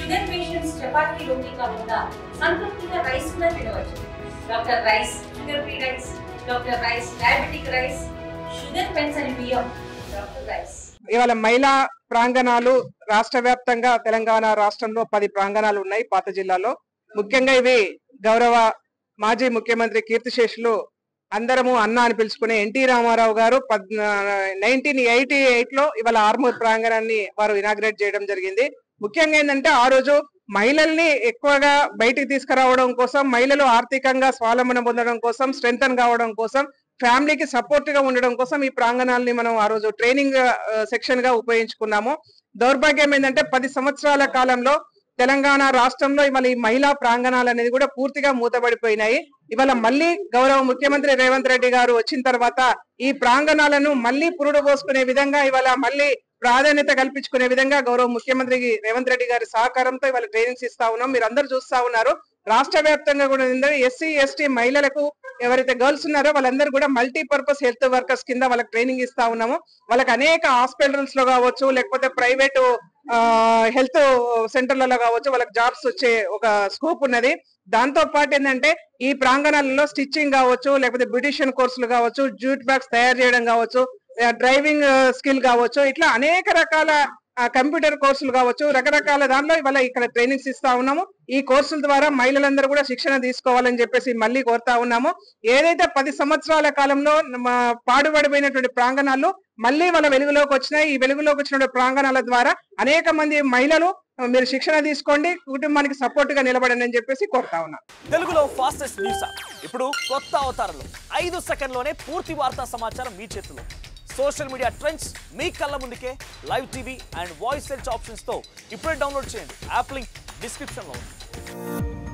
Sugar patients chapati రోటీ కాకుండా సంతృప్తిగా rice కూడా తినవచ్చు. Doctor rice, sugar free rice, doctor rice, diabetic rice, sugar పెన్సని బియ్యం, డాక్టర్ రైస్. ఇవాళ మహిళా ప్రాంగణాలు రాష్ట్ర వ్యాప్తంగా తెలంగాణ రాష్ట్రంలో 10 ప్రాంగణాలు ఉన్నాయి పాత జిల్లాలో. ముఖ్యంగా ఇవి గౌరవ మాజీ ముఖ్యమంత్రి కీర్తిశేషులు అందరము అన్న అని పిలుచుకునే ఎన్టీ రామారావు గారు 1988లో ఇవాళ ఆర్మూర్ ప్రాంగణాన్ని వారు ఇనాగ్రేట్ చేయడం జరిగింది. ముఖ్యంగా ఏంటంటే ఆ రోజు మహిళల్ని ఎక్కువగా బయటికి తీసుకురావడం కోసం, మహిళలు ఆర్థికంగా స్వావలంబన పొందడం కోసం, స్ట్రెంథన్ కావడం కోసం, ఫ్యామిలీకి సపోర్ట్ గా ఉండడం కోసం ఈ ప్రాంగణాలని మనం ఆ రోజు ట్రైనింగ్ సెక్షన్ గా ఉపయోగించుకున్నాము. దౌర్భాగ్యం ఏంటంటే 10 సంవత్సరాల కాలంలో తెలంగాణ రాష్ట్రంలో ఇవాళ ఈ మహిళా ప్రాంగణాలు అనేది కూడా పూర్తిగా మూతపడిపోయినాయి. ఇవాళ మళ్ళీ గౌరవ ముఖ్యమంత్రి రేవంత్ రెడ్డి గారు వచ్చిన తర్వాత ఈ ప్రాంగణాలను మళ్ళీ పురుడు పోసుకునే విధంగా, ఇవాళ మళ్ళీ ప్రాధాన్యత కల్పించుకునే విధంగా గౌరవ ముఖ్యమంత్రి రేవంత్ రెడ్డి గారి సహకారంతో ఇవాళ ట్రైనింగ్స్ ఇస్తా ఉన్నాం. మీరు అందరూ చూస్తా ఉన్నారు. రాష్ట్ర వ్యాప్తంగా కూడా ఎస్సీ ఎస్టీ మహిళలకు ఎవరైతే గర్ల్స్ ఉన్నారో వాళ్ళందరూ కూడా మల్టీపర్పస్ హెల్త్ వర్కర్స్ కింద వాళ్ళకి ట్రైనింగ్ ఇస్తా ఉన్నాము. వాళ్ళకి అనేక హాస్పిటల్స్ లో కావచ్చు, లేకపోతే ప్రైవేట్ హెల్త్ సెంటర్లలో కావచ్చు, వాళ్ళకి జాబ్స్ వచ్చే ఒక స్కోప్ ఉన్నది. దాంతో పాటు ఏంటంటే ఈ ప్రాంగణాలలో స్టిచ్చింగ్ కావచ్చు, లేకపోతే బ్యూటిషియన్ కోర్సులు కావచ్చు, జూట్ బ్యాగ్స్ తయారు చేయడం కావచ్చు, డ్రైవింగ్ స్కిల్ కావచ్చు, ఇట్లా అనేక రకాల కంప్యూటర్ కోర్సులు కావచ్చు, రకరకాల దాంట్లో ఇవాళ ఇక్కడ ట్రైనింగ్స్ ఇస్తా ఉన్నాము. ఈ కోర్సుల ద్వారా మహిళలందరూ కూడా శిక్షణ తీసుకోవాలని చెప్పేసి మళ్ళీ కోరుతా ఉన్నాము. ఏదైతే 10 సంవత్సరాల కాలంలో పాడుపడిపోయినటువంటి ప్రాంగణాలు మళ్ళీ వాళ్ళ వెలుగులోకి వచ్చినాయి. ఈ వెలుగులోకి వచ్చిన ప్రాంగణాల ద్వారా అనేక మంది మహిళలు మీరు శిక్షణ తీసుకోండి, కుటుంబానికి సపోర్ట్ గా నిలబడండి అని చెప్పేసి కోరుతా ఉన్నాం. తెలుగులో ఫాస్టెస్ట్ న్యూస్ ఇప్పుడు కొత్త అవతారంలో 5 సెకండ్లోనే పూర్తి వార్తా సమాచారం మీ చేతిలో. సోషల్ మీడియా ట్రెండ్స్ మీ కళ్ళ ముందుకే live TV and voice search options తో ఇప్పుడే డౌన్లోడ్ చేయండి. యాప్ లింక్ డిస్క్రిప్షన్ లో ఉంది.